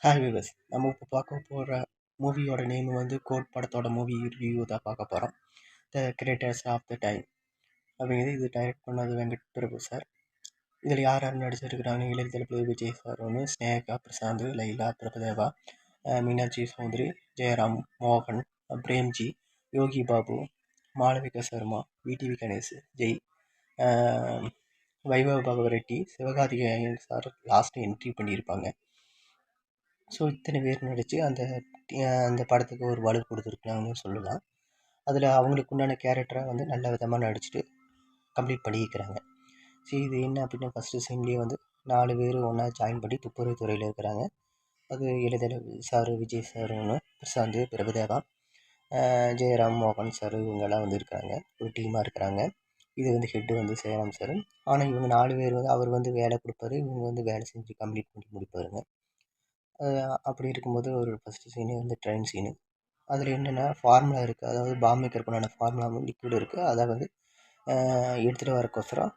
Hi விவஸ், நம்ம இப்போ பார்க்க போகிற மூவியோட நேம் வந்து கோட் படத்தோட மூவி ரிவ்யூ தான் பார்க்க போகிறோம். The creators of the time அப்படிங்கிறது இது டைரக்ட் பண்ணது வெங்கட் பிரபு சார். இதில் யார் யார் நடிச்சிருக்கிறாங்க? இளைய தளபதி விஜய் சார் ஒன்று, ஸ்னேகா பிரசாந்த், லைலா பிரபுதேவா, மீனாட்சி சௌத்ரி, ஜெயராம், மோகன், பிரேம்ஜி, யோகி பாபு, மாளவிகா சர்மா, விடிவி கணேஷ், ஜெய், அஹ், வைபவ் பகவரெட்டி, சிவகார்த்திகேயன் சார் லாஸ்ட் என்ட்ரி பண்ணியிருப்பாங்க. ஸோ இத்தனை பேர் நடித்து அந்த படத்துக்கு ஒரு வலு கொடுத்துருக்காங்கன்னு சொல்லலாம். அதில் அவங்களுக்கு உண்டான கேரக்டரை வந்து நல்ல விதமாக நடிச்சுட்டு கம்ப்ளீட் பண்ணியிருக்கிறாங்க. சரி, இது என்ன அப்படின்னா ஃபஸ்ட்டு சீன்லேயே வந்து 4 பேர் ஒன்றா ஜாயின் பண்ணி துப்புரவு துறையில் இருக்கிறாங்க. அது இளையதளபதி சார், விஜய் சார் ஒன்று, பிரசாந்த், பிரபுதேவா, ஜெயராம், மோகன் சார் இவங்கெல்லாம் வந்து இருக்கிறாங்க. ஒரு டீமாக இருக்கிறாங்க. இது வந்து ஹெட்டு வந்து ஜெயராம் சார். ஆனால் இவங்க 4 பேர் வந்து அவர் வந்து வேலை கொடுப்பாரு, இவங்க வந்து வேலை செஞ்சு கம்ப்ளீட் பண்ணி முடிப்பாருங்க. அப்படி இருக்கும்போது ஒரு ஃபஸ்ட்டு சீனே வந்து ட்ரெயின் சீனு. அதில் என்னென்னா ஃபார்முலா இருக்குது, அதாவது பாம் மேக்கருக்கு உண்டான ஃபார்முலா வந்து லிக்விட் இருக்குது. அதை வந்து எடுத்துகிட்டு வரக்கோசரம்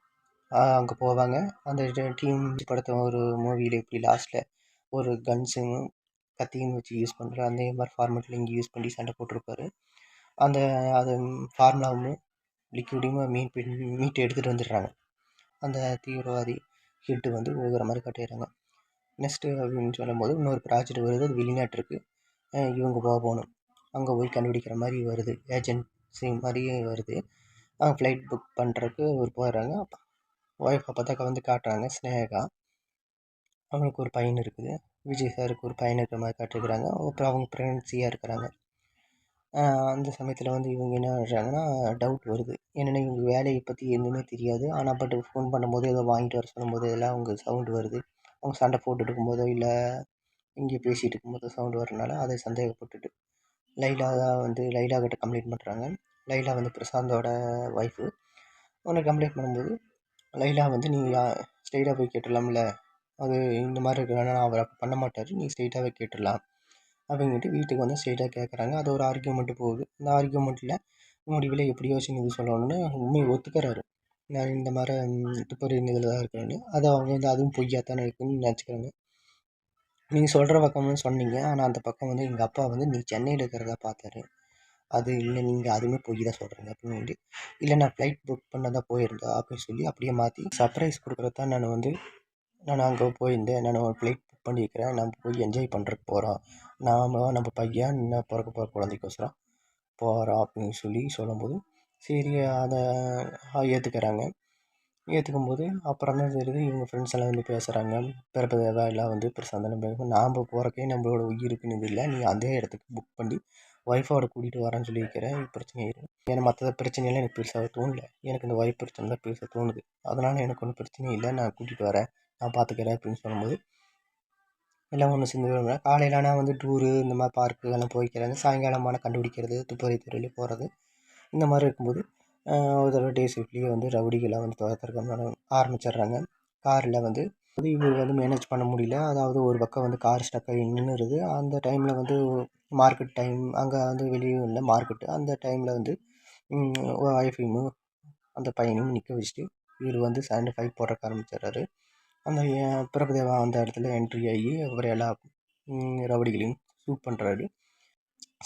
அங்கே போவாங்க. அந்த டீம் படத்தை ஒரு மூவியில் எப்படி லாஸ்ட்டில் ஒரு கன்ஸும் கத்தியும் வச்சு யூஸ் பண்ணுற அதே மாதிரி ஃபார்மேட்டில் இங்கே யூஸ் பண்ணி சண்டை போட்டிருப்பாரு. அந்த அது ஃபார்முலாவும் லிக்விடையும் மீட்டு எடுத்துகிட்டு வந்துடுறாங்க. அந்த தீவிரவாதி ஹெட்டு வந்து ஒவ்வொரு மாதிரி கட்டிடுறாங்க. நெக்ஸ்ட்டு அப்படின்னு சொல்லும்போது இன்னொரு ப்ராஜெக்ட் வருது, அது வெளிநாட்டுருக்கு. இவங்க போகணும், அங்கே போய் கண்டுபிடிக்கிற மாதிரி வருது, ஏஜென்சி மாதிரியே வருது. ஃப்ளைட் புக் பண்ணுறதுக்கு ஒரு போயிடுறாங்க. ஒய்ஃப் அப்போ வந்து காட்டுறாங்க, ஸ்னேகா. அவங்களுக்கு ஒரு பையன் இருக்குது, விஜய் சாருக்கு ஒரு பையன் இருக்கிற மாதிரி காட்டிருக்கிறாங்க. அப்புறம் அவங்க ப்ரெக்னன்சியாக இருக்கிறாங்க. அந்த சமயத்தில் வந்து இவங்க என்ன பண்ணுறாங்கன்னா டவுட் வருது. என்னென்னா இவங்க வேலையை பற்றி எதுவுமே தெரியாது. ஆனால் பட் ஃபோன் பண்ணும்போது ஏதோ வாங்கிட்டு வர சொல்லும்போது எல்லாம் அவங்க சவுண்டு வருது. அவங்க சண்டை போட்டுட்டு இருக்கும்போதோ இல்லை இங்கே பேசிகிட்டு இருக்கும்போது சவுண்டு வரனால அதை சந்தேகப்பட்டுட்டு லைலா கிட்ட கம்ப்ளைண்ட் பண்ணுறாங்க. லைலா வந்து பிரசாந்தோட ஒய்ஃபு. உன்னை கம்ப்ளைண்ட் பண்ணும்போது லைலா வந்து நீ ஸ்ட்ரெயிட்டாக போய் கேட்டுடலாம்ல, அது இந்த மாதிரி இருக்கிறனால அவர் அப்போ பண்ண மாட்டார், நீ ஸ்ட்ரெயிட்டாகவே கேட்டுடலாம் அப்படின்ட்டு வீட்டுக்கு வந்து ஸ்ட்ரெயிட்டாக கேட்குறாங்க. அது ஒரு ஆர்கியூமெண்ட்டு போகுது. அந்த ஆர்கியூமெண்ட்டில் முடிவில் எப்படியோ இது சொல்லணும்னு உண்மையை ஒத்துக்கிறாரு. நான் இந்த மாதிரி துப்பறியும் இதில் தான் இருக்கிறேன்னு. அதை அவங்க வந்து அதுவும் பொய்யா தானே இருக்குன்னு நினச்சிக்கிறாங்க. நீங்கள் சொல்கிற பக்கம்னு சொன்னீங்க, ஆனால் அந்த பக்கம் வந்து எங்கள் அப்பா வந்து நீ சென்னையில் இருக்கிறதா பார்த்தாரு, அது இல்லை, நீங்கள் அதுவுமே பொய் தான் சொல்கிறீங்க அப்படின்னு. இல்லை நான் ஃப்ளைட் புக் பண்ண தான் போயிருந்தேன் அப்படின்னு சொல்லி அப்படியே மாற்றி சர்ப்ரைஸ் கொடுக்குறது தான் நான் அங்கே போயிருந்தேன், நான் ஒரு ஃப்ளைட் புக் பண்ணியிருக்கிறேன், நம்ம போய் என்ஜாய் பண்ணுறதுக்கு போகிறோம், நம்ம பையன் இன்னும் பிறக்க போகிற குழந்தைக்கோசரம் போகிறோம் அப்படின்னு சொல்லும்போது சரி அதை ஏற்றுக்கிறாங்க. ஏற்றுக்கும்போது அப்புறம் தான் தெரியுது இவங்க ஃப்ரெண்ட்ஸ் எல்லாம் வந்து பேசுகிறாங்க. பிரபுதேவா எல்லாம் வந்து பிரசாந்தனம் பேசும், நாம் போகிறக்கே நம்மளோட உயிருக்குன்னு இது இல்லை, நீ அதே இடத்துக்கு புக் பண்ணி ஒய்ஃபோட கூட்டிகிட்டு வரேன்னு சொல்லியிருக்கிறேன், பிரச்சனை இருக்குது. ஏன்னா மற்ற பிரச்சனையெல்லாம் எனக்கு பெருசாக தோணல, எனக்கு இந்த ஒய்ஃப் பிரச்சனை தான் பெருசாக தோணுது, அதனால் எனக்கு ஒன்றும் பிரச்சனையும் இல்லை, நான் கூட்டிகிட்டு வரேன், நான் பார்த்துக்கிறேன் அப்படின்னு சொல்லும்போது எல்லாம் ஒன்று சேர்ந்து காலையில் ஆனால் வந்து டூரு இந்த மாதிரி பார்க்கு எல்லாம் போய்க்கிறாங்க. சாயங்காலமான கண்டுபிடிக்கிறது, துப்புரவு துறையிலே போகிறது, இந்த மாதிரி இருக்கும்போது ஒரு தடவை டே ஷிஃப்ட்லேயே வந்து ரவுடிகளாக வந்து துரத்துறதுக்கு ஆரம்பிச்சிடுறாங்க. காரில் வந்து இவர் வந்து மேனேஜ் பண்ண முடியல. அதாவது ஒரு பக்கம் வந்து கார் ஸ்டக் ஆகி நின்றுடுது. அந்த டைமில் வந்து மார்க்கெட் டைம், அங்கே வந்து வெளியும் இல்லை மார்க்கெட்டு. அந்த டைமில் வந்து ஒய்ஃபையும் அந்த பையனையும் நிற்க வச்சுட்டு இவர் வந்து சண்டை ஃபைட் போடுறக்க ஆரம்பிச்சிடுறாரு. அந்த பிரபுதேவா அந்த இடத்துல என்ட்ரி ஆகி அவர் எல்லா ரவுடிகளையும் ஷூட் பண்ணுறாரு.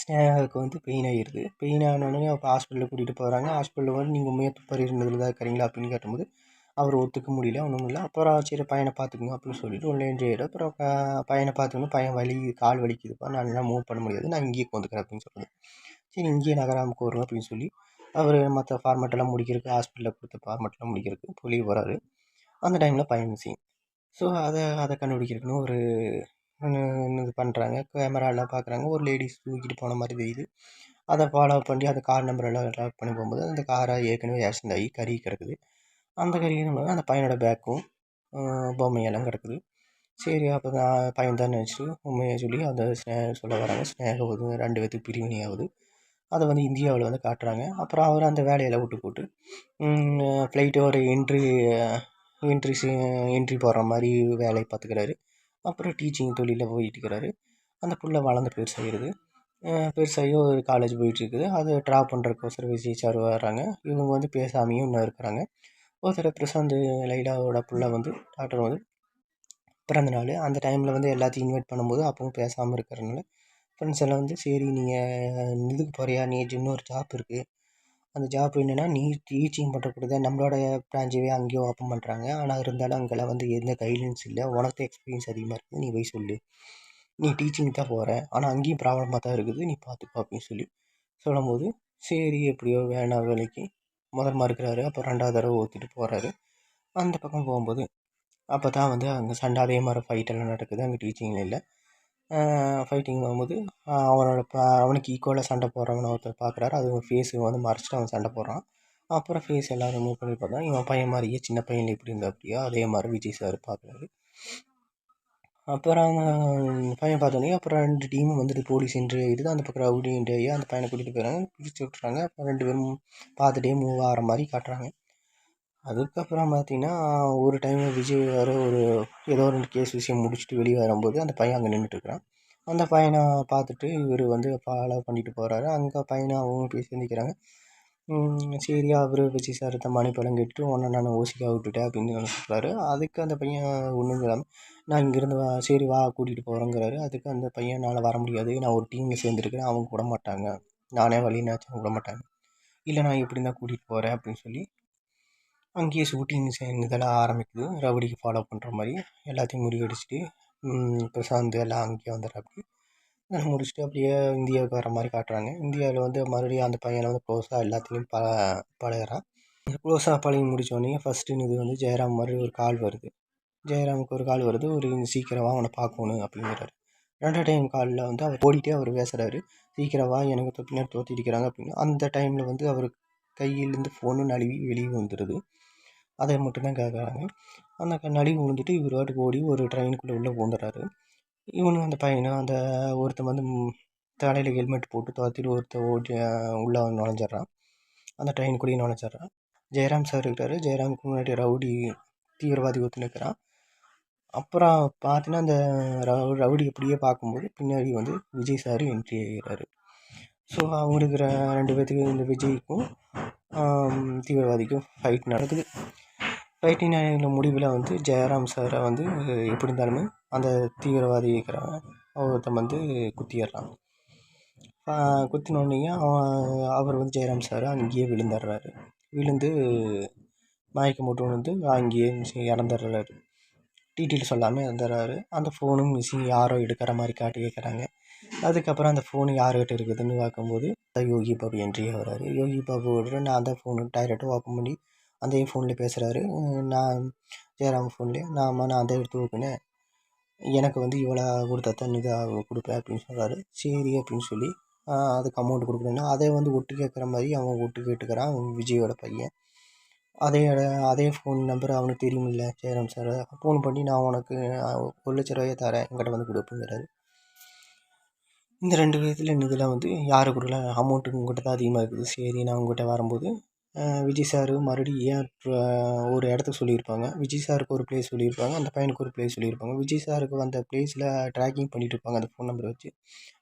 ஸ்னேகாவுக்கு வந்து பெயின் ஆகிடுது. பெயின் ஆனோடனே அப்போ ஹாஸ்பிட்டலுக்கு கூட்டிகிட்டு போகிறாங்க. ஹாஸ்பிட்டலில் வந்து நீங்கள் உண்மையாக துப்பறிந்ததில் தான் இருக்கிறீங்களா அப்படின்னு கேட்டும்போது அவர் ஒத்துக்க முடியல, ஒன்றும் இல்லை. அப்புறம் சரி பையனை பார்த்துக்குங்க அப்படின்னு சொல்லிட்டு ஒன்று என்ஜாய். அப்புறம் பையனை பார்த்துக்கணும், பையன் கால் வலிக்குதுப்பா, நான் என்னால் மூவ் பண்ண முடியாது, நான் இங்கேயே உட்காந்துக்கிறேன் அப்படின்னு சொல்லுது. சரி இங்கேயே நகராமுக்கு வரும் அப்படின்னு சொல்லி அவர் மற்ற ஃபார்மெட்டெல்லாம் முடிக்கிறதுக்கு, ஹாஸ்பிட்டலில் கொடுத்த ஃபார்மெட்டெல்லாம் முடிக்கிறதுக்கு வெளியே வராரு. அந்த டைமில் பையன் மிஸ்ஸிங். ஸோ அதை கண்டுபிடிக்கிறதுக்குன்னு ஒரு இது பண்ணுறாங்க. கேமராலாம் பார்க்குறாங்க, ஒரு லேடிஸ் தூக்கிட்டு போன மாதிரி தெரியுது. அதை ஃபாலோ பண்ணி அந்த கார் நம்பர் எல்லாம் ட்ராக் பண்ணி போகும்போது அந்த காரை ஏற்கனவே ஆக்சிடென்ட் ஆகி கருகி கிடக்குது. அந்த கருகினும்போது அந்த பையனோட பேக்கும் பொம்மையெல்லாம் கிடக்குது. சரி அப்போ தான் பையன் தான் நினச்சிட்டு உண்மையை சொல்லி அந்த சொல்ல வராங்க. ஸ்னேகா வந்து 2 பேத்துக்கு பிரிவினை ஆகுது. அதை வந்து இந்தியாவில் வந்து காட்டுறாங்க. அப்புறம் அவர் அந்த வேலையெல்லாம் விட்டு போட்டு ஃப்ளைட்டோட என்ட்ரி போடுற மாதிரி வேலையை பார்த்துக்கிறாரு. அப்புறம் டீச்சிங் தொழிலில் போயிட்டுருக்கிறாரு. அந்த புள்ள வளர்ந்து பெருசாகிடுது. பெருசாகி ஒரு காலேஜ் போயிட்டுருக்குது. அதை ட்ராப் பண்ணுறதுக்கோசரம் விஜய் சார் வர்றாங்க. இவங்க வந்து பேசாமையும் இன்னும் இருக்கிறாங்க. ஒரு தடவை பிரசாந்த் லைலாவோட புள்ள வந்து டாக்டர் வந்து பிறந்த நாள். அந்த டைமில் வந்து எல்லாத்தையும் இன்வைட் பண்ணும்போது அப்பவும் பேசாமல் இருக்கிறனால ஃப்ரெண்ட்ஸ் எல்லாம் வந்து சரி நீங்கள் இதுக்கு போகிறியா, நீ இன்னொரு ஜாப் இருக்குது, அந்த ஜாப் என்னென்னா நீ டீச்சிங் பண்ணுறக்கூடாது, நம்மளோட பிரான்ச்சவே அங்கேயும் ஓப்பன் பண்ணுறாங்க. ஆனால் இருந்தாலும் அங்கெல்லாம் வந்து எந்த கைட்லைன்ஸ் இல்லை, உனக்கு எக்ஸ்பீரியன்ஸ் அதிகமாக இருக்குது, நீ போய் சொல்லு, நீ டீச்சிங் தான் போகிற, ஆனால் அங்கேயும் ப்ராப்ளமாக தான் இருக்குது, நீ பார்த்துக்கோ அப்படின்னு சொல்லி சொல்லும்போது சரி எப்படியோ வேணாம் வேலைக்கு முதல் மறுக்கிறாரு. அப்புறம் 2வது தடவை ஒத்துட்டு போகிறாரு. அந்த பக்கம் போகும்போது அப்போ தான் வந்து அங்கே சண்டை அதே மாதிரி ஃபைட்டெல்லாம் நடக்குது. அங்கே டீச்சிங்கில் இல்லை, ஃபைட்டிங் போகும்போது அவனுக்கு ஈக்குவலாக சண்டை போடுறவனை ஒருத்தர் பார்க்குறாரு. அது ஃபேஸு வந்து மறைச்சிட்டு அவன் சண்டை போடுறான். அப்புறம் ஃபேஸ் எல்லாம் ரிமூவ் பண்ணி பார்த்தா இவன் பையன் மாதிரியே சின்ன பையன் எப்படி இருந்தா அப்படியோ அதே மாதிரி விஜய் சார் பார்க்குறாரு. அப்புறம் பையன் பார்த்தோன்னே அப்புறம் 2 டீமும் வந்துட்டு போலீஸ் என்ட்ரி ஆகிடுது. அந்த பக்கம் ரவுடி என்ட்ரி ஆகி அந்த பையனை கூட்டிகிட்டு போயிடறாங்க, பிடிச்சி விட்றாங்க. அப்புறம் 2 பேரும் பார்த்துட்டே மூவ் ஆகிற மாதிரி காட்டுறாங்க. அதுக்கப்புறம் பார்த்தீங்கன்னா ஒரு டைம் விஜய் வேறு ஏதோ 2 கேஸ் விஷயம் முடிச்சுட்டு வெளியே வரும்போது அந்த பையன் அங்கே நின்றுட்டுருக்கிறான். அந்த பையனை பார்த்துட்டு இவர் வந்து ஃபாலோ பண்ணிட்டு போகிறாரு. அங்கே பையனை அவங்க பேசி நிற்கிறாங்க. சரி அவர் விஜய் சார் தான் மணிப்பழம் கேட்டுட்டு உன்னை நான் ஓசிக்காக விட்டுட்டேன் அப்படின்னு சொல்கிறாரு. அதுக்கு அந்த பையன் ஒன்றும் இல்லாமல் நான் இங்கேருந்து சரி வா கூட்டிகிட்டு போகிறேங்கிறாரு. அதுக்கு அந்த பையன் என்னால் வர முடியாது, நான் ஒரு டீமில் சேர்ந்துருக்கிறேன், அவங்க விட மாட்டாங்க, நானே வழினாச்சும் விட மாட்டாங்க, இல்லை நான் எப்படி தான் கூட்டிகிட்டு போகிறேன் அப்படின்னு சொல்லி அங்கேயே ஷூட்டிங் இதெல்லாம் ஆரம்பிக்குது. ரவுடிக்கு ஃபாலோ பண்ணுற மாதிரி எல்லாத்தையும் முறியடிச்சிட்டு பிரசாந்த் எல்லாம் அங்கேயே வந்துடுறாப்படி. அதெல்லாம் முடிச்சுட்டு அப்படியே இந்தியாவுக்கு வர மாதிரி காட்டுறாங்க. இந்தியாவில் வந்து மறுபடியும் அந்த பையனை வந்து க்ளோஸாக எல்லாத்துலேயும் பழகுறான். க்ளோஸாக பழகி முடித்தோடனே ஃபஸ்ட்டு இது வந்து ஜெயராம் மாதிரி ஒரு கால் வருது. ஜெயராமுக்கு ஒரு கால் வருது, ஒரு சீக்கிரம் வா அவனை பார்க்கணும் அப்படிங்கிறாரு. 2 டைம் காலில் வந்து அவர் ஓடிட்டே அவர் பேசுகிறாரு, சீக்கிரம் வா எனக்கு பின்னாடி தோற்றிடிக்கிறாங்க அப்படின்னு. அந்த டைமில் வந்து அவர் கையிலேருந்து ஃபோனு நழுவி வெளியே வந்துடுது. அதை மட்டும்தான் கேட்குறாங்க. அந்த நழுவி விழுந்துட்டு இவர் வாட்டுக்கு ஓடி ஒரு ட்ரெயினுக்குள்ளே உள்ளே பூந்துடுறாரு. இவனும் அந்த பையனும் அந்த ஒருத்தன் வந்து தலையில் ஹெல்மெட் போட்டு துரத்திட்டு ஒருத்தன் ஓடி உள்ளே நுழைஞ்சிட்றான். அந்த ட்ரெயினுக்குள்ளேயே நுழைஞ்சிட்றான். ஜெயராம் சார் இருக்கிறாரு. ஜெயராமுக்கு முன்னாடி ரவுடி தீவிரவாதி ஒருத்தன் நிற்கிறான். அப்புறம் பார்த்தீங்கன்னா அந்த ரவுடி எப்படியே பார்க்கும்போது பின்னாடி வந்து விஜய் சார் என்ட்ரி ஆகிறாரு. ஸோ அவங்களுக்கு 2 பேர்த்துக்கு இந்த விஜய்க்கும் தீவிரவாதிக்கும் ஃபைட் நடக்குது. ஃபைட்டிங் முடிவில் வந்து ஜெயராம் சாரை வந்து எப்படி இருந்தாலுமே அந்த தீவிரவாதி இருக்கிறவன் ஒருத்தன் வந்து குத்திடுறான். குத்தினோடனே அவர் வந்து ஜெயராம் சார் அங்கேயே விழுந்துடுறாரு. விழுந்து மயக்கம் போட்டு வந்து அங்கேயே இறந்துடுறாரு. டீட்டெயில் சொல்லாமல் இறந்துடுறாரு. அந்த ஃபோனும் மிஸ்ஸிங், யாரோ எடுக்கிற மாதிரி காட்டி வைக்கிறாங்க. அதுக்கப்புறம் அந்த ஃபோனு யார்கிட்ட இருக்குதுன்னு பார்க்கும்போது யோகி பாபு என்ட்ரி ஆகிறாரு. யோகி பாபுவோட நான் அந்த ஃபோனு டைரெக்டாக ஓப்பன் பண்ணி அந்த ஃபோனில் பேசுகிறாரு. நான் ஜெயராம் ஃபோன்லேயே நான் அதை எடுத்து ஓப்பினேன், எனக்கு வந்து இவ்வளோ கொடுத்தா தான் இதாக கொடுப்பேன் அப்படின்னு சொல்கிறாரு. சரி அப்படின்னு சொல்லி அதுக்கு அமௌண்ட் கொடுக்குறேன்னா அதை வந்து ஒட்டு கேட்குற மாதிரி அவன் ஒட்டு கேட்டுக்கிறான் விஜயோட பையன். அதே ஃபோன் நம்பர் அவனுக்கு தெரியுமில்ல ஜெயராம் சார், ஃபோன் பண்ணி நான் உனக்கு 1,00,000 ரூபாயை தரேன், என்கிட்ட வந்து கொடுப்புங்கிறாரு. இந்த 2 விதத்தில் இதில் வந்து யாரு கொடுக்கல, அமௌண்ட்டு உங்கள்கிட்ட தான் அதிகமாக இருக்குது, சரி நான் உங்கள்கிட்ட வரும்போது விஜய் சார் மறுபடியும் ஏன் ஒரு இடத்துக்கு சொல்லியிருப்பாங்க, விஜய் சாருக்கு ஒரு ப்ளேஸ் சொல்லியிருப்பாங்க, அந்த பையனுக்கு ஒரு ப்ளேஸ் சொல்லியிருப்பாங்க. விஜய் சாருக்கு அந்த ப்ளேஸில் ட்ராக்கிங் பண்ணிகிட்டு இருப்பாங்க அந்த ஃபோன் நம்பரை வச்சு.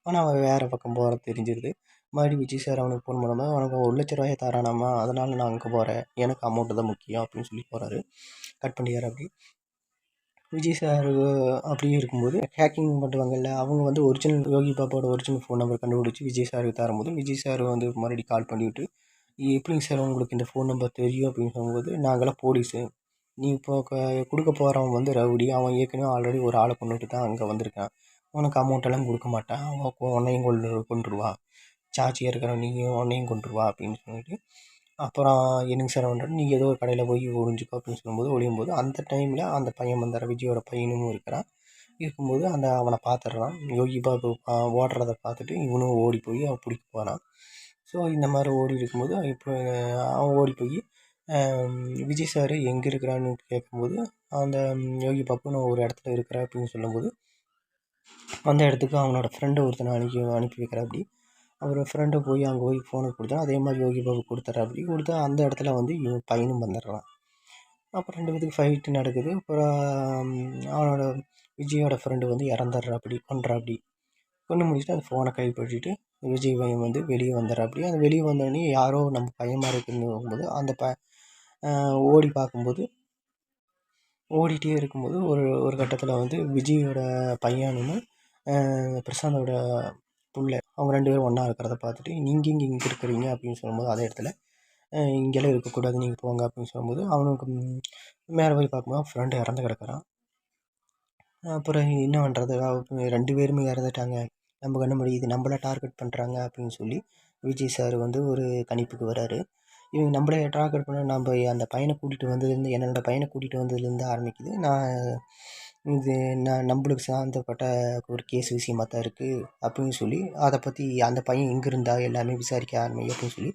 ஆனால் அவன் வேறு பக்கம் போகிறது தெரிஞ்சிருது. மறுபடியும் விஜய் சார் அவனுக்கு ஃபோன் பண்ணும்போது அவனுக்கு 1,00,000 ரூபாயை தரானாமா, அதனால் நான் அங்கே போகிறேன், எனக்கு அமௌண்ட்டு தான் முக்கியம் அப்படின்னு சொல்லி போகிறாரு. கட் பண்ணிடுறாரு. அப்படி விஜய் சார் அப்படியே இருக்கும்போது ஹேக்கிங் பண்ணுவாங்கல்ல, அவங்க வந்து ஒரிஜினல் யோகி பாபாவோட ஒரிஜினல் ஃபோன் நம்பர் கண்டுபிடிச்சி விஜய் சாருக்கு தரும்போது விஜய் சார் வந்து மறுபடியும் கால் பண்ணிவிட்டு எப்படிங்க சார் உங்களுக்கு இந்த ஃபோன் நம்பர் தெரியும் அப்படின்னு சொல்லும்போது, நாங்கள்லாம் போலீஸு, நீ இப்போ கொடுக்க போகிறவன் வந்து ரவுடி, அவன் ஏற்கனவே ஆல்ரெடி ஒரு ஆளை கொண்டுட்டு தான் அங்கே வந்திருக்கான், உனக்கு அமௌண்ட்டெல்லாம் கொடுக்க மாட்டான், அவன் உன்னையும் கொண்டுருவா, சாட்சியாக இருக்கிறவன் நீங்கள் உன்னையும் கொண்டுருவா அப்படின்னு சொல்லிட்டு அப்புறம் என்னங்க சார் பண்ணுறது, நீங்கள் ஏதோ ஒரு கடையில் போய் ஒழிஞ்சிக்கோ அப்படின்னு சொல்லும்போது ஒழியும்போது அந்த டைமில் அந்த பையன் வந்தார், விஜயோட பையனும் இருக்கிறான். இருக்கும்போது அவனை பார்த்துட்றான். யோகி பாபு ஓடுறத பார்த்துட்டு இவனும் ஓடி போய் அவன் பிடிக்க போகிறான். ஸோ இந்த மாதிரி ஓடி இருக்கும்போது இப்போ அவன் ஓடி போய் விஜய் சார் எங்கே இருக்கிறான்னு கேட்கும்போது அந்த யோகி பாபு நான் ஒரு இடத்துல இருக்கிறேன் அப்படின்னு சொல்லும்போது அந்த இடத்துக்கு அவனோட ஃப்ரெண்டு ஒருத்தனை அனுப்பி வைக்கிறாப்படி. அவர் ஃப்ரெண்டை போய் அங்கே போய் ஃபோனை கொடுத்தா அதே மாதிரி யோகி பாபு கொடுத்துட்றாப்படி. கொடுத்தா அந்த இடத்துல வந்து இவன் பையனும் வந்துடுறான். அப்புறம் 2 பேத்துக்கு ஃபைட்டு நடக்குது. அப்புறம் அவனோட விஜயோட ஃப்ரெண்டு வந்து இறந்துடுறாப்படி, கொன்றாப்படி. கொன்று முடிச்சுட்டு அந்த ஃபோனை கைப்பற்றிட்டு விஜய் பையன் வந்து வெளியே வந்துடுறாப்படி. அந்த வெளியே வந்தோடனே யாரோ நம்ம பையன் மாதிரி இருக்குன்னு போகும்போது அந்த ஓடி பார்க்கும்போது ஓடிட்டே இருக்கும்போது ஒரு ஒரு கட்டத்தில் வந்து விஜயோட பையனும் பிரசாந்தோட புள்ள அவங்க 2 பேரும் ஒன்றா இருக்கிறத பார்த்துட்டு நீங்கள் இங்கே இருக்கிறீங்க அப்படின்னு சொல்லும்போது அதே இடத்துல இங்கெல்லாம் இருக்கக்கூடாது நீங்கள் போங்க அப்படின்னு சொல்லும்போது அவனுக்கு மேலே போய் பார்க்கும்போது ஃப்ரெண்டு இறந்து கிடக்குறான். அப்புறம் என்ன பண்ணுறது, 2 பேருமே இறந்துட்டாங்க, நம்ம கண்ண முன்னாடி இது நம்மள டார்கெட் பண்ணுறாங்க அப்படின்னு சொல்லி விஜய் சார் வந்து ஒரு கணிப்புக்கு வராரு. இவங்க நம்மளே டார்கெட் பண்ண நம்ம அந்த பையனை கூட்டிகிட்டு வந்ததுலேருந்து என்னோடய பையனை கூட்டிகிட்டு வந்ததுலேருந்து ஆரம்பிக்குது. இது நம்மளுக்கு சார்ந்தப்பட்ட ஒரு கேஸ் விஷயமா தான் இருக்குது அப்படின்னு சொல்லி அதை பற்றி அந்த பையன் எங்கே இருந்தா எல்லாமே விசாரிக்க ஆரம்பிங்க அப்படின்னு சொல்லி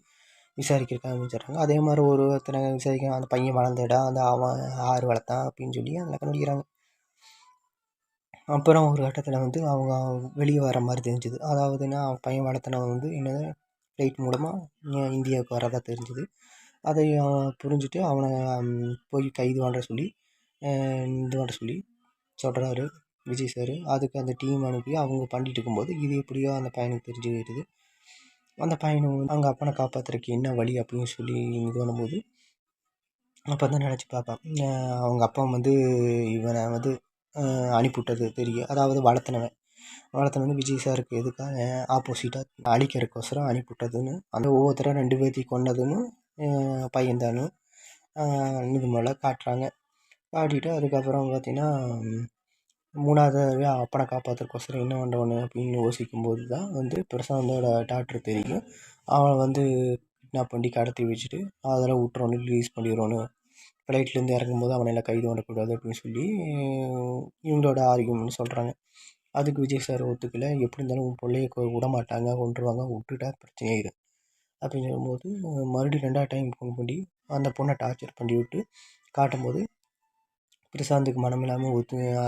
விசாரிக்கிறதுக்கு ஆரம்பிச்சிடுறாங்க. அதே மாதிரி ஒருத்தனை விசாரிக்க அந்த பையன் வளர்ந்த இடம் அந்த அவன் ஆறு வளர்த்தான் அப்படின்னு சொல்லி அதில் கண்டுபிடிக்கிறாங்க. அப்புறம் ஒரு கட்டத்தில் வந்து அவங்க வெளியே வர மாதிரி தெரிஞ்சுது. அதாவதுன்னா அவன் பையன் வளர்த்தனவன் வந்து என்னது ஃப்ளைட் மூலமாக இந்தியாவுக்கு வரதா தெரிஞ்சுது. அதை புரிஞ்சுட்டு அவனை போய் கைது பண்ண சொல்லி இது பண்ண சொல்லி சொல்கிறாரு விஜய் சார். அதுக்கு அந்த டீம் அனுப்பி அவங்க பண்ணிட்டு இருக்கும்போது இது எப்படியோ அந்த பையனுக்கு தெரிஞ்சு போயிடுது. அந்த பையனை அவங்க அப்பனை காப்பாற்றுறதுக்கு என்ன வழி அப்படின்னு சொல்லி இது பண்ணும்போது அப்போ தான் நினச்சி பார்ப்பான், அவங்க அப்பா வந்து இவனை வந்து அனுப்பிவிட்டது தெரியும். அதாவது வளர்த்தனவன் விஜய் சாருக்கு எதுக்காக ஆப்போசிட்டாக அழிக்கிறதுக்கோசரம் அனுப்பிவிட்டதுன்னு அந்த ஒவ்வொருத்தரும் 2 பேர்த்தையும் கொண்டதுன்னு பையன்தானு இது மேலே காட்டுறாங்க. காட்டிட்டு அதுக்கப்புறம் பார்த்திங்கன்னா 3வது அப்பனை காப்பாற்றுறதுக்கோசரம் என்ன பண்ணணும் அப்படின்னு யோசிக்கும்போது தான் வந்து பிரசாந்தோட டாக்டர் தெரியும். அவனை வந்து கிட்னாப் பண்ணி கடத்தி வச்சுட்டு அதெல்லாம் விட்டுறணும், ரிலீஸ் பண்ணிடணும், ஃப்ளைட்லேருந்து இறங்கும்போது அவனை எல்லாம் கைது பண்ணக்கூடாது அப்படின்னு சொல்லி இவங்களோட ஆர்கியூமெண்ட் சொல்கிறாங்க. அதுக்கு விஜய் சார் ஒத்துக்கலை. எப்படி இருந்தாலும் உன் பிள்ளைய விட மாட்டாங்க, கொண்டுருவாங்க, விட்டுட்டா பிரச்சனை ஆயிடும் அப்படின்னு சொல்லும்போது மறுபடியும் 2வது டைம் ஃபோன் பண்ணி அந்த பொண்ணை டார்ச்சர் பண்ணி விட்டு காட்டும்போது பிரசாந்துக்கு மனம் இல்லாமல்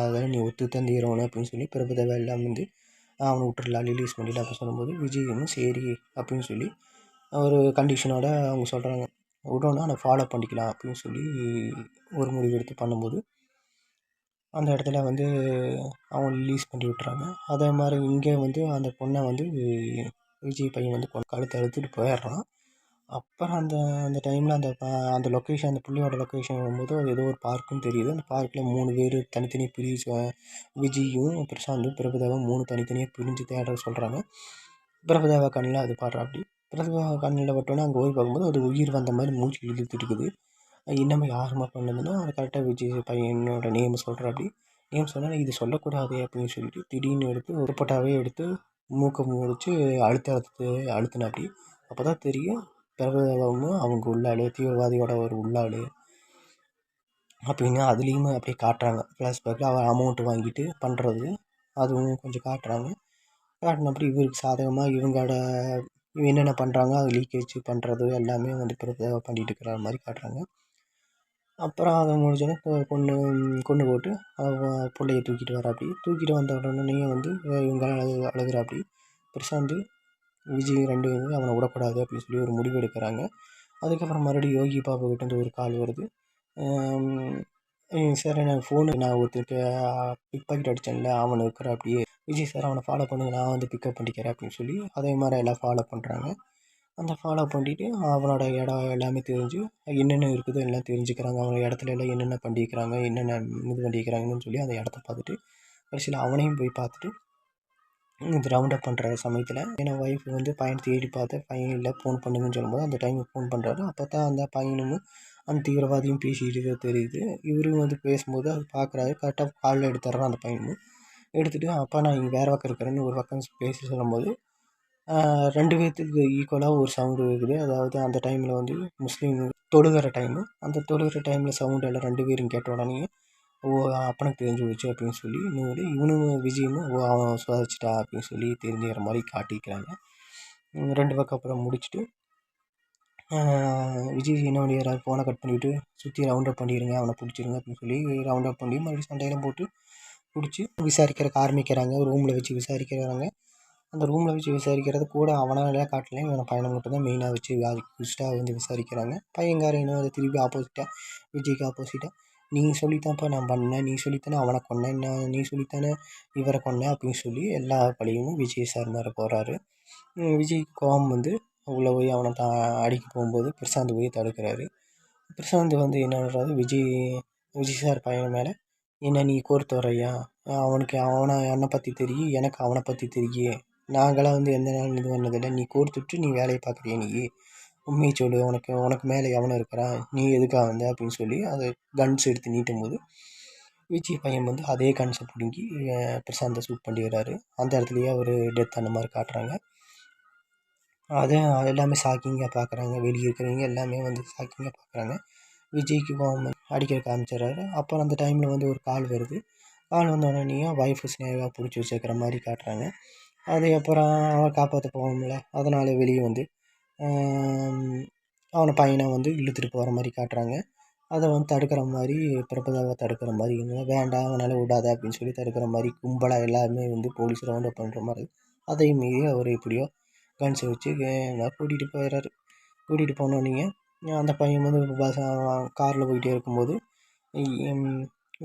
அதெல்லாம் நீ ஒத்து தான் தீரணும் அப்படின்னு சொல்லி பிரபுதேவா எல்லாம் வந்து அவனை விட்டுறலாம், ரிலீஸ் பண்ணிடலாம் அப்படின்னு சொல்லும்போது விஜயும் சரி அப்படின்னு சொல்லி ஒரு கண்டிஷனோட அவங்க சொல்கிறாங்க, விடணும் ஆனால் ஃபாலோ பண்ணிக்கலாம் அப்படின்னு சொல்லி ஒரு முடிவு எடுத்து பண்ணும்போது அந்த இடத்துல வந்து அவங்க ரிலீஸ் பண்ணி விட்டுறாங்க. அதே மாதிரி இங்கே வந்து அந்த பொண்ணை வந்து விஜய் பையன் வந்து கழுத்தை அறுத்துட்டு போயிடுறான். அப்புறம் அந்த அந்த டைமில் அந்த லொக்கேஷன் அந்த புள்ளியோட லொக்கேஷன் வரும்போது அது ஏதோ ஒரு பார்க்குன்னு தெரியுது. அந்த பார்க்கில் 3 பேர் தனித்தனியாக பிரிஞ்சு விஜயும் பிரசாந்தும் பிரபுதேவும் 3 தனித்தனியாக பிரிஞ்சு தேட சொல்கிறாங்க. பிரபுதேவா கண்ணில் அது படுறாப்படி. பிரபுதேவா கண்ணில் பட்டோன்னே அங்கே போய் பார்க்கும்போது அது உயிர் வந்த மாதிரி மூச்சு இழுத்துட்டு இருக்குது. இன்னமும் யாருமா பண்ணுதுன்னா அது கரெக்டாக விஜய் பையனோட நேம் சொல்கிறாப்படி. நேம் சொன்னால் இது சொல்லக்கூடாது அப்படின்னு சொல்லிட்டு திடீர்னு எடுத்து ஒரு துப்பட்டாவே எடுத்து மூக்கை முடிச்சு அழுத்தினாப்படி. அப்போ தான் தெரியும் பிரபுதேவாவும் அவங்க உள்ளாள் தீவிரவாதியோட ஒரு உள்ளாள் அப்படின்னு அதுலேயுமே அப்படியே காட்டுறாங்க. ஃப்ளாஷ்பேக்கில் அவன் அமௌண்ட்டு வாங்கிட்டு பண்ணுறது அதுவும் கொஞ்சம் காட்டுறாங்க. காட்டினப்படி இவருக்கு சாதகமாக இவங்களோட என்னென்ன பண்ணுறாங்க அது லீக்கேஜ் பண்ணுறது எல்லாமே வந்து பிரபுதேவா பண்ணிகிட்டு இருக்கிற மாதிரி காட்டுறாங்க. அப்புறம் அதை முடிஞ்சோடனே கொண்டு போட்டு பிள்ளைய தூக்கிட்டு வராப்படி. தூக்கிட்டு வந்த உடனே வந்து இவங்க அழுகுறாப்படி. பிரசாந்த் விஜய் 2 வந்து அவனை விடக்கூடாது அப்படின்னு சொல்லி ஒரு முடிவு எடுக்கிறாங்க. அதுக்கப்புறம் மறுபடியும் யோகி பாபு கிட்டேருந்து ஒரு கால் வருது. சார் நான் ஒருத்தருக்கு பிக் பாக்கெட் அடித்தேன்ல அவனை இருக்கிறாப்படியே விஜய் சார் அவனை ஃபாலோ பண்ணுங்கள், நான் வந்து பிக்கப் பண்ணிக்கிறேன் அப்படின்னு சொல்லி அதே மாதிரி எல்லாம் ஃபாலோ பண்ணுறாங்க. அந்த ஃபாலோ பண்ணிவிட்டு அவனோட இடம் எல்லாமே தெரிஞ்சு என்னென்ன இருக்குதோ எல்லாம் தெரிஞ்சுக்கிறாங்க. அவன் இடத்துல எல்லாம் என்னென்ன பண்ணிக்கிறாங்க, என்னென்ன இது பண்ணிக்கிறாங்கன்னு சொல்லி அந்த இடத்த பார்த்துட்டு கடைசியில் அவனையும் போய் பார்த்துட்டு இது ரவுண்ட் அப் பண்ணுற சமயத்தில் ஏன்னா ஒய்ஃப் வந்து பையனை தேடி பார்த்து பையன் இல்லை ஃபோன் பண்ணுங்கன்னு சொல்லும்போது அந்த டைமுக்கு ஃபோன் பண்ணுறாரு. அப்போ தான் அந்த பையனும் அந்த தீவிரவாதியும் பேசிக்கிட்டு தெரியுது. இவரும் வந்து பேசும்போது அது பார்க்குறாரு. கரெக்டாக காலில் எடுத்துடுறான் அந்த பையனும். எடுத்துகிட்டு அப்பா நான் இங்கே வேறு பக்கம் இருக்கிறேன்னு ஒரு பக்கம் பேசி சொல்லும்போது 2 பேர்த்துக்கு ஈக்குவலாக ஒரு சவுண்டு இருக்குது. அதாவது அந்த டைமில் வந்து முஸ்லீம் தொழுகிற டைமு. அந்த தொழுகிற டைமில் சவுண்டு எல்லாம் 2 பேரும் கேட்ட உடனே ஓ அப்பனுக்கு தெரிஞ்சு போச்சு அப்படின்னு சொல்லி இவனும் விஜயமும் ஓ அவன் சுதாரிச்சிட்டா அப்படின்னு சொல்லி தெரிஞ்சுக்கிற மாதிரி காட்டிக்கிறாங்க. 2 பக்கம் அப்புறம் முடிச்சுட்டு விஜய் என்ன பண்ணிடுறாரு, ஃபோனை கட் பண்ணிவிட்டு சுற்றி ரவுண்ட் அப் பண்ணிடுங்க, அவனை பிடிச்சிருங்க அப்படின்னு சொல்லி ரவுண்ட் அப் பண்ணி மறுபடியும் சண்டையெல்லாம் போட்டு பிடிச்சி விசாரிக்கிறதுக்கு ஆரம்பிக்கிறாங்க. ரூமில் வச்சு விசாரிக்கிறாங்க. அந்த ரூமில் வச்சு விசாரிக்கிறது கூட அவனாலாம் காட்டலையும் இவனை பையனை மட்டும் தான் மெயினாக வச்சு குஸ்டாக வந்து விசாரிக்கிறாங்க. பையன்காரன் இன்னும் அதை திருப்பி ஆப்போசிட்டாக விஜய்க்கு ஆப்போசிட்டாக நீ சொல்லித்தான்ப்பா நான் பண்ணேன், நீ சொல்லித்தானே அவனை கொன்னேன், நீ சொல்லித்தானே இவரை கொன்னேன் அப்படின்னு சொல்லி எல்லா பழியும் விஜய் சார் மேலே போகிறாரு. விஜய்க்கு கோபம் வந்து உள்ளே போய் அவனை அடிக்க போகும்போது பிரசாந்த் போய் தடுக்கிறாரு. பிரசாந்த் வந்து என்ன பண்ணுறாரு, விஜய் விஜய் சார் பையன் மேலே, என்ன நீ கோர்த்து வர்றியா? அவனுக்கு என்னை பற்றி தெரியும், எனக்கு அவனை பற்றி தெரியும். நாங்களாம் வந்து எந்த நாளும் இது பண்ணதில்லை. நீ கோர்த்துட்டு நீ வேலையை பார்க்குறியா நீ? உண்மையை சொல்லு. உனக்கு உனக்கு மேலே எவனும் இருக்கிறான்? நீ எதுக்காக வந்த அப்படின்னு சொல்லி அதை கன்ஸ் எடுத்து நீட்டும் போது விஜய் பையன் வந்து அதே கன்ஸை பிடுங்கி பிரசாந்தை ஷூட் பண்ணிடுறாரு. அந்த இடத்துலையே அவர் டெத் அந்த மாதிரி காட்டுறாங்க. அதை எல்லாமே ஷாக்கிங்காக பார்க்குறாங்க. வெளியே இருக்கிறவங்க எல்லாமே வந்து ஷாக்கிங்காக பார்க்குறாங்க. விஜய்க்கு கோவம் அடிக்கிறதுக்கு ஆரம்பிச்சிடுறாரு. அப்புறம் அந்த டைமில் வந்து ஒரு கால் வருது. கால் வந்த உடனேயும் ஒய்ஃபு ஸ்னேகா பிடிச்சி வச்சுருக்கிற மாதிரி காட்டுறாங்க. அதுக்கப்புறம் அவன் காப்பாற்ற போகணும்ல, அதனால் வெளியே வந்து அவனை பையனை வந்து இழுத்துட்டு போகிற மாதிரி காட்டுறாங்க. அதை வந்து தடுக்கிற மாதிரி பிரபுதாவை தடுக்கிற மாதிரி வேண்டாம் அவனால் விடாத அப்படின்னு சொல்லி தடுக்கிற மாதிரி கும்பலாக எல்லாருமே வந்து போலீஸ் ரவுண்ட் அப் பண்ணுற மாதிரி. அதையும் மீறி அவர் எப்படியோ கன்ஸை வச்சு கூட்டிகிட்டு போயிடுறாரு. கூட்டிகிட்டு போனோன்னே அந்த பையன் வந்து காரில் போயிட்டே இருக்கும்போது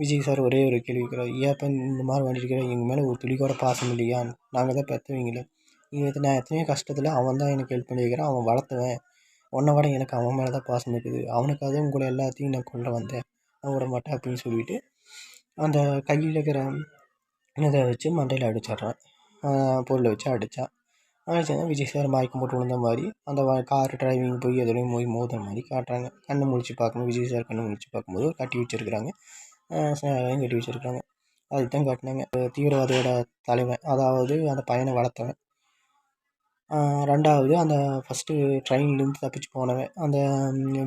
விஜய் சார் ஒரே ஒரு கேள்வி கேட்குறாரு. ஏப்பா இந்த மாதிரி பண்ணிட்டு எங்கள் மேலே ஒரு துளி கூட பாசம் இல்லையா? நாங்கள் தான் பெற்றவங்கள. நான் எத்தனையோ கஷ்டத்தில் அவன் தான் எனக்கு ஹெல்ப் பண்ணியிருக்கிறான். அவன் வளர்த்துவேன். உன்னை விட எனக்கு அவன் மேலே தான் பாசம் இருக்குது. அவனுக்காக உங்களை எல்லாத்தையும் நான் கொண்டு வந்தேன். நான் விட மாட்டேன் அப்படின்னு சொல்லிட்டு அந்த கையில் இருக்கிற இதை வச்சு மண்டையில் அடிச்சிட்றான். பொருளை வச்சு அடித்தான். அடித்தா விஜய் சார் மயக்கம் போட்டு விழுந்த மாதிரி அந்த கார் டிரைவிங் போய் எதுலேயும் போய் மோதுற மாதிரி காட்டுறாங்க. கண்ணை முழிச்சு பார்க்கும்போது விஜய் சார் கண்ணை முழிச்சு பார்க்கும்போது கட்டி வச்சுருக்குறாங்க. கட்டி வச்சுருக்காங்க. அதுதான் காட்டினாங்க. தீவிரவாதியோட தலைவன், அதாவது அந்த பையனை வளர்த்தவன். ரெண்டாவது அந்த ஃபஸ்ட்டு ட்ரெயின்லேருந்து தப்பிச்சு போனவன், அந்த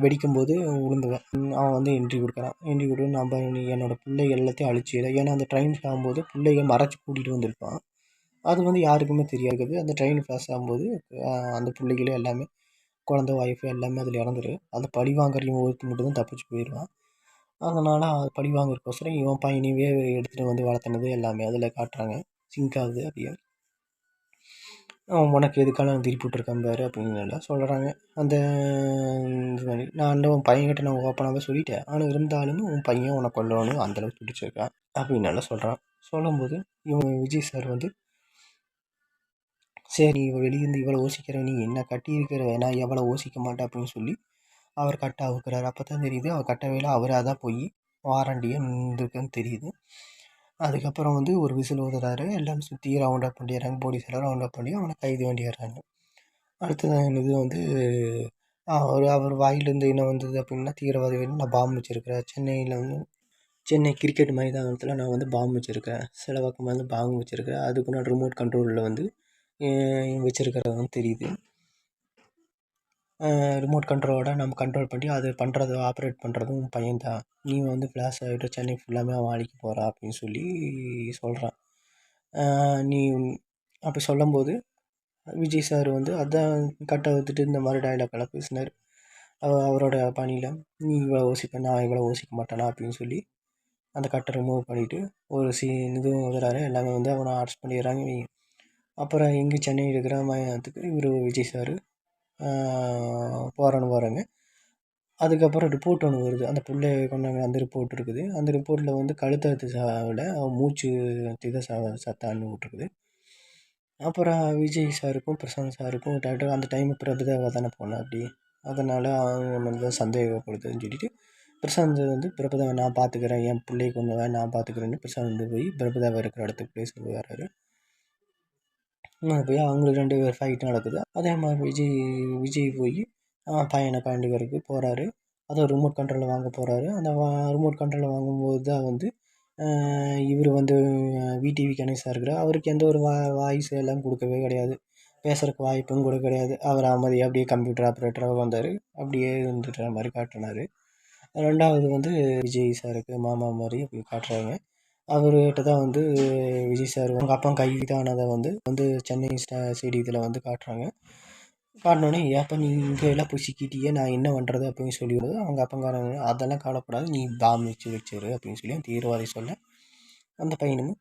வெடிக்கும்போது விழுந்தவன். அவன் வந்து என்ட்ரி கொடுக்குறான். என்ட்ரி கொடுத்து நம்ம என்னோடய பிள்ளைகள் எல்லாத்தையும் அழிச்சிடு. ஏன்னா அந்த ட்ரெயின் ஆகும்போது பிள்ளைகள் மறைச்சி கூட்டிகிட்டு வந்திருப்பான். அது வந்து யாருக்குமே தெரியாது. அந்த ட்ரெயின் கிராஸ் ஆகும்போது அந்த பிள்ளைகளும் எல்லாமே குழந்த ஒய்ஃபு எல்லாமே அதில் இறந்துடும். அந்த பழி வாங்குறவன் ஒருத்தி மட்டும் தான் தப்பிச்சு போயிடுவான். அதனால் பழி வாங்குறதுக்கோசரம் இவன் பையனையே எடுத்துகிட்டு வந்து வளர்த்துனது எல்லாமே அதில் காட்டுறாங்க. சிங்க் ஆகுது அப்படியே. உனக்கு எதுக்கான திருப்பி விட்ருக்கேன் பாரு அப்படின்னு எல்லாம் சொல்கிறாங்க. அந்த இது மாதிரி நான் உன் பையன்கிட்ட நான் ஓப்பனாகவே சொல்லிட்டேன். ஆனால் இருந்தாலும் உன் பையன் உன்னை கொல்லணும்னு அந்தளவுக்கு பிடிச்சிருக்கான் அப்படின்னு எல்லாம் சொல்கிறான். சொல்லும்போது இவன் விஜய் சார் வந்து சரி நீ வெளியேருந்து இவ்வளோ யோசிக்கிற, நீ என்ன கட்டியிருக்கிற, நான் எவ்வளோ யோசிக்க மாட்டேன் அப்படின்னு சொல்லி அவர் கட்டை அவுக்குறாரு. அப்போ தான் தெரியுது அவர் கட்டவையில் அவராக தான் போய் வாரண்டியாக நின்றுருக்குன்னு தெரியுது. அதுக்கப்புறம் வந்து ஒரு விசில் ஊதுறாரு. எல்லாம் சுற்றி ரவுண்ட் அப் பண்ணிடுறாங்க. போலீஸ் எல்லாம் ரவுண்ட் அப் பண்ணி அவனை கைது பண்ணிடுறாங்க. அடுத்தது இது வந்து அவர் வாயிலேருந்து என்ன வந்தது அப்படின்னா, தீவிரவாதி நான் பாம்பு வச்சுருக்கிறேன். சென்னையில் வந்து சென்னை கிரிக்கெட் மைதானத்தில் நான் வந்து பாம்பு வச்சுருக்கேன். சிலவக்கம் வந்து பாம்பு வச்சுருக்கிறேன். அதுக்கு நான் ரிமோட் கண்ட்ரோலில் வந்து வச்சுருக்கிறது வந்து தெரியுது. ரிமோட் கண்ட்ரோலோட நம்ம கண்ட்ரோல் பண்ணி அது பண்ணுறது ஆப்ரேட் பண்ணுறதும் பையன் தான். நீ வந்து ஃப்ளாஷ் ஆகிட்டு சென்னை ஃபுல்லாமே அவன் அழிக்க போகிறா அப்படின்னு சொல்லி சொல்கிறான். நீ அப்படி சொல்லும்போது விஜய் சார் வந்து அதான் கட்டை விட்டுட்டு இந்த மாதிரி டைலாக்லாம் பேசினார். அவரோட பணியில் நீ இவ்வளோ யோசிப்பேன், நான் இவ்வளோ யோசிக்க மாட்டேனா அப்படின்னு சொல்லி அந்த கட்டை ரிமூவ் பண்ணிவிட்டு ஒரு இதுவும் வர்றாரு. எல்லாமே வந்து அவனை அரெஸ்ட் பண்ணிடுறாங்க. அப்புறம் எங்கே சென்னையில் இருக்கிற மையத்துக்கு இவர் விஜய் சார் போகிறாங்க. அதுக்கப்புறம் ரிப்போர்ட் ஒன்று வருது. அந்த பிள்ளைய கொண்டாங்க அந்த ரிப்போர்ட் இருக்குது. அந்த ரிப்போர்ட்டில் வந்து கழுத்தறுத்து சாகல, மூச்சு தித சத்தான்னு விட்ருக்குது. அப்புறம் விஜய் சாருக்கும் பிரசாந்த் சாருக்கும் அந்த டைமு பிரபுதேவா தானே போனாப்படி. அதனால் அவங்க மேலே தான் சந்தேகப்படுதுன்னு சொல்லிட்டு பிரசாந்த் வந்து பிரபுதேவா நான் பார்த்துக்கிறேன், என் பிள்ளைய கொன்னுவேன் நான் பார்த்துக்கிறேன்னு பிரசாந்த் போய் பிரபுதேவா இருக்கிற இடத்துக்கு போய் சொல்லுவார். போய் அவங்களுக்கு 2 பேர் ஃபைட் நடக்குது. அதே மாதிரி விஜய் போய் பையனை கண்டுக்கிறதுக்கு போகிறாரு. அதை ரிமோட் கண்ட்ரோலில் வாங்க போகிறாரு. அந்த ரிமோட் கண்ட்ரோலில் வாங்கும்போது தான் வந்து இவர் வந்து விடிவி கணேசா இருக்கிறார். அவருக்கு எந்த ஒரு வாய்ஸ் எல்லாம் கொடுக்கவே கிடையாது. பேசுகிறதுக்கு வாய்ப்பும் கூட கிடையாது. அவர் அமைதியாக அப்படியே கம்ப்யூட்டர் ஆப்ரேட்டராக வந்தார். அப்படியே இருந்துட்டுற மாதிரி காட்டினார். ரெண்டாவது வந்து விஜய் சாருக்கு மாமா மாதிரி அப்படி காட்டுறாங்க. அவர்கிட்ட தான் வந்து விஜய் சார் அவங்க அப்பா கைதானதை வந்து சென்னை சைடு இதில் வந்து காட்டுறாங்க. காட்டினோடனே ஏப்பா நீ இங்கே எல்லாம் போய் சிக்கிட்டியே, நான் என்ன பண்ணுறது அப்படின்னு சொல்லிவிடுது. அவங்க அப்பங்காரங்க அதெல்லாம் கவலைப்படாது, நீ பாம்பு வச்சிரு அப்படின்னு சொல்லி அந்த தீவிரவாதி சொல்ல அந்த பையனும்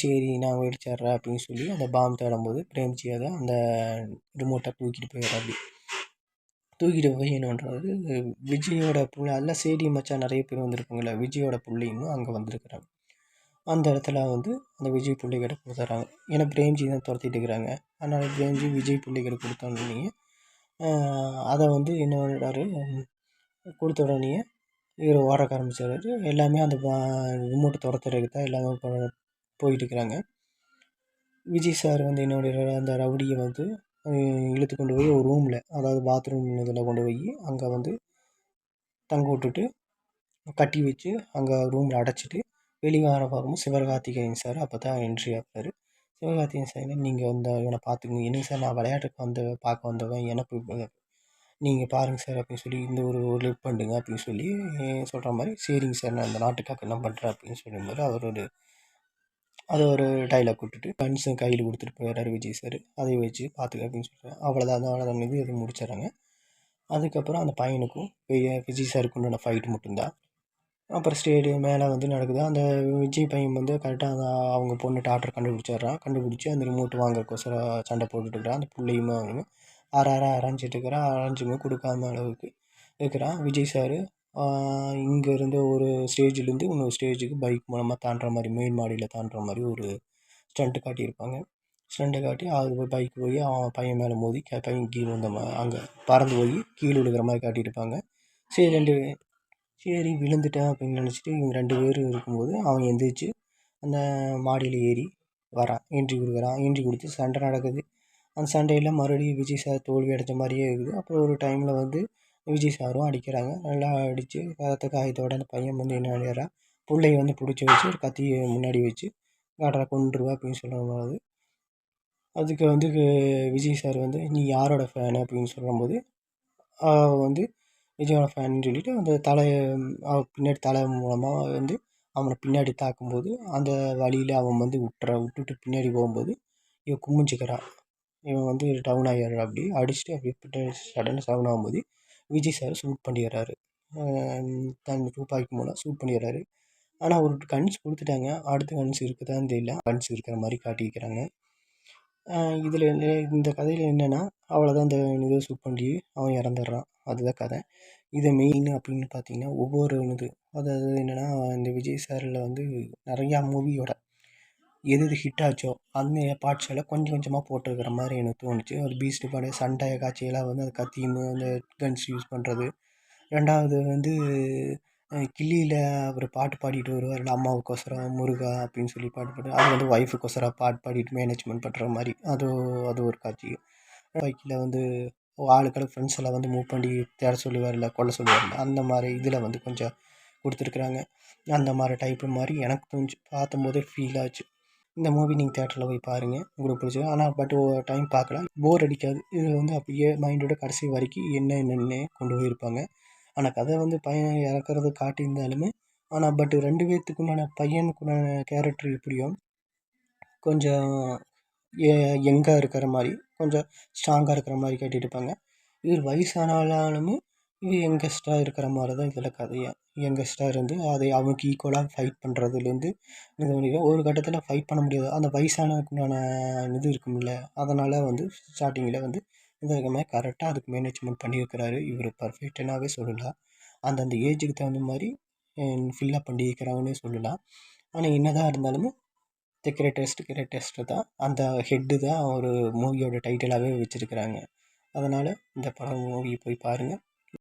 சரி நான் வெடிச்சிட்றேன் அப்படின்னு சொல்லி அந்த பாம்பு தேடும்போது பிரேம்ஜி அதை அந்த ரிமோட்டை தூக்கிட்டு போயிடுறாரு. தூக்கிட்டு போய் என்ன பண்ணுறாரு, விஜயோட பிள்ளை எல்லாம் சேடி மச்சான் நிறைய பேர் வந்திருப்பாங்கள்ல, விஜயோட பிள்ளையும் அங்கே வந்திருக்கிறாங்க. அந்த இடத்துல வந்து அந்த விஜய் பிள்ளைகிட்ட கொடுத்துட்றாங்க. ஏன்னா பிரேம்ஜி தான் துரத்திட்டு இருக்கிறாங்க. அதனால் பிரேம்ஜி விஜய் பிள்ளைகிட்ட கொடுத்தோன்னே அதை வந்து என்ன பண்ணுறாரு, கொடுத்த உடனே இவர் ஓடக்க ஆரம்பிச்சிடுறாரு. எல்லாமே அந்த ரிமோட்டை துரத்துறதுக்கு தான் எல்லாமே போயிட்டுருக்குறாங்க. விஜய் சார் வந்து என்ன பண்ணிடுறாரு, அந்த ரவுடியை வந்து இழுத்து கொண்டு போய் ஒரு ரூமில், அதாவது பாத்ரூம் இதில் கொண்டு போய் அங்கே வந்து தங்க விட்டுட்டு கட்டி வச்சு அங்கே ரூமில் அடைச்சிட்டு வெளியே வர பார்க்கும்போது சிவகார்த்திகேயன் சார் அப்போ தான் என்ட்ரி ஆகிறாரு. சிவகார்த்திகேயன் சார், நீங்கள் வந்து இவனை பார்த்துக்குங்க. என்னங்க சார், நான் விளையாட்டுக்கு வந்து பார்க்க வந்தவன், எனக்கு நீங்கள் பாருங்கள் சார் அப்படின்னு சொல்லி இந்த ஒரு ஹெல்ப் பண்ணுங்க அப்படின்னு சொல்லி சொல்கிற மாதிரி, சரிங்க சார் நான் இந்த நாட்டுக்காக என்ன பண்ணுறேன் அப்படின்னு சொல்லும்போது அவர் அதை ஒரு டைலாக் விட்டுட்டு கன்ஸை கையில் கொடுத்துட்டு போயிடுறாரு விஜய் சார். அதை வச்சு பார்த்துக்க அப்படின்னு சொல்கிறார். அவ்வளோதான் இது முடிச்சிடறாங்க. அதுக்கப்புறம் அந்த பையனுக்கும் விஜய் சாருக்கு உண்டான ஃபைட் மட்டும்தான். அப்புறம் ஸ்டேடியம் மேலே வந்து நடக்குது. அந்த விஜய் பையன் வந்து கரெக்டாக அவங்க பொண்ணு டாக்டர் கண்டுபிடிச்சிட்றான். கண்டுபிடிச்சி அந்த ரிமோட் வாங்கறக்கோசரம் சண்டை போட்டுட்டுருக்கிறான். அந்த பிள்ளையுமே அவனுமே அரைஞ்சிட்டு இருக்கிறான். அரைஞ்சுமே கொடுக்காம அளவுக்கு இருக்கிறான். விஜய் சார் இங்கேருந்து ஒரு ஸ்டேஜ்லேருந்து இன்னொரு ஸ்டேஜுக்கு பைக் மூலமாக தாண்டுற மாதிரி, மெயின் மாடியில் தாண்டுற மாதிரி ஒரு ஸ்டண்ட்டு காட்டியிருப்பாங்க. ஸ்டண்ட்டை காட்டி அது பைக் போய் அவன் பையன் மேலே மோதி பையன் கீழே வந்த அங்கே பறந்து போய் கீழே விழுகிற மாதிரி காட்டியிருப்பாங்க. சரி விழுந்துட்டேன் அப்படின்னு நினச்சிட்டு இவங்க 2 பேரும் இருக்கும்போது அவன் எந்திரிச்சு அந்த மாடியில் ஏறி வரான். என்ட்ரி கொடுக்குறான். என்ட்ரி கொடுத்து சண்டை நடக்குது. அந்த சண்டையில் மறுபடியும் விஜய் சார் தோல்வி அடைஞ்ச மாதிரியே இருக்குது. அப்புறம் ஒரு டைமில் வந்து விஜய் சாரும் அடிக்கிறாங்க. நல்லா அடித்து ரத்த காயத்தோட அந்த பையன் வந்து என்ன பண்ணிடுறான், பிள்ளைய வந்து பிடிச்சி வச்சு ஒரு கத்தியை முன்னாடி வச்சு காட்டுறா, கொன்றுவா அப்படின்னு சொல்லும்போது அதுக்கு வந்து விஜய் சார் வந்து நீ யாரோட ஃபேனு அப்படின்னு சொல்லும்போது வந்து விஜயோட ஃபேன்னு சொல்லிவிட்டு அந்த பின்னாடி தலை மூலமாக வந்து அவனை பின்னாடி தாக்கும்போது அந்த வழியில் அவன் வந்து விட்டுட்டு பின்னாடி போகும்போது இவன் குமிஞ்சிக்கிறான். இவன் வந்து டவுன் ஆகிடுறான். அப்படி அடிச்சுட்டு அப்படியே பின்னாடி சடனாக டவுன் ஆகும்போது விஜய் சார் ஷூட் பண்ணிடுறாரு. தன் துப்பாக்கி மூலம் ஷூட் பண்ணிடுறாரு. ஆனால் ஒரு கன்ஸ் கொடுத்துட்டாங்க. அடுத்த கன்ஸ் இருக்குதான்னு தெரியல. கன்ஸ் இருக்கிற மாதிரி காட்டி வைக்கிறாங்க. இதில் இந்த கதையில் என்னென்னா அவ்வளோதான், இந்த இதை ஷூட் பண்ணி அவன் இறந்துடுறான். அதுதான் கதை. இதை மெயின் அப்படின்னு பார்த்தீங்கன்னா ஒவ்வொரு அதாவது என்னென்னா இந்த விஜய் சாரில் வந்து நிறையா மூவியோட எது ஹிட் ஆச்சோ அந்த பார்ட்ஸ் எல்லாம் கொஞ்சம் கொஞ்சமாக போட்டிருக்கிற மாதிரி எனக்கு தோணுச்சு. ஒரு பீஸ்ட் பாடு சண்டை காட்சியெல்லாம் வந்து அந்த கத்தியும் அந்த கன்ஸ் யூஸ் பண்ணுறது. ரெண்டாவது வந்து கில்லியில் அவர் பாட்டு பாடிட்டு வருவார், அம்மாவுக்கோசரம் முருகா அப்படின்னு சொல்லி பாட்டு பாடு, அது வந்து ஒய்ஃபுக்கோசரம் பாட்டு பாடிட்டு மேனேஜ்மெண்ட் பண்ணுற மாதிரி அது ஒரு காட்சி. பைக்கில் வந்து ஆளுக்கள் ஃப்ரெண்ட்ஸ் எல்லாம் வந்து மூவ் பண்ணி தேட சொல்லுவார்ல, கொல்ல சொல்லுவார்ல, அந்த மாதிரி இதில் வந்து கொஞ்சம் கொடுத்துருக்குறாங்க. அந்த மாதிரி டைப்பு மாதிரி எனக்கு தோணுச்சு. பார்த்தம்போதே ஃபீல் ஆச்சு. இந்த மூவி நீங்கள் தேட்டரில் போய் பாருங்கள், உங்களுக்கு பிடிச்சது. ஆனால் பட் ஒரு டைம் பார்க்கலாம், போர் அடிக்காது. இது வந்து அப்படியே மைண்டோட கடைசி வரைக்கும் என்னென்னு கொண்டு போயிருப்பாங்க. ஆனால் கதை வந்து பையன் இறக்குறது காட்டியிருந்தாலுமே ஆனால் பட் 2 பேர்த்துக்குண்டான பையனுக்குண்டான கேரக்டர் எப்படியோ கொஞ்சம் யங்காக இருக்கிற மாதிரி, கொஞ்சம் ஸ்ட்ராங்காக இருக்கிற மாதிரி காட்டியிருப்பாங்க. இவர் வயசானாலுமே இவர் யங்கஸ்டாக இருக்கிற மாதிரி தான் இதில் கதையாக. யங்கஸ்டாக இருந்து அதை அவனுக்கு ஈக்குவலாக ஃபைட் பண்ணுறதுலேருந்து இது பண்ணிடுவோம். ஒரு கட்டத்தில் ஃபைட் பண்ண முடியாது. அந்த வயசானதுக்குண்டான இது இருக்கும்ல, அதனால் வந்து ஸ்டார்டிங்கில் வந்து இந்த மாதிரி கரெக்டாக அதுக்கு மேனேஜ்மெண்ட் பண்ணியிருக்கிறாரு. இவர் பர்ஃபெக்ட்னாவே சொல்லலாம். அந்தந்த ஏஜுக்கு தகுந்த மாதிரி ஃபில்லப் பண்ணியிருக்கிறாங்கன்னே சொல்லலாம். ஆனால் என்ன தான் இருந்தாலுமே தி கிரேட்டஸ்ட்டு தான் அந்த ஹெட்டு தான் ஒரு மூவியோட டைட்டிலாகவே வச்சுருக்கிறாங்க. அதனால் இந்த படம் மூவி போய் பாருங்கள்.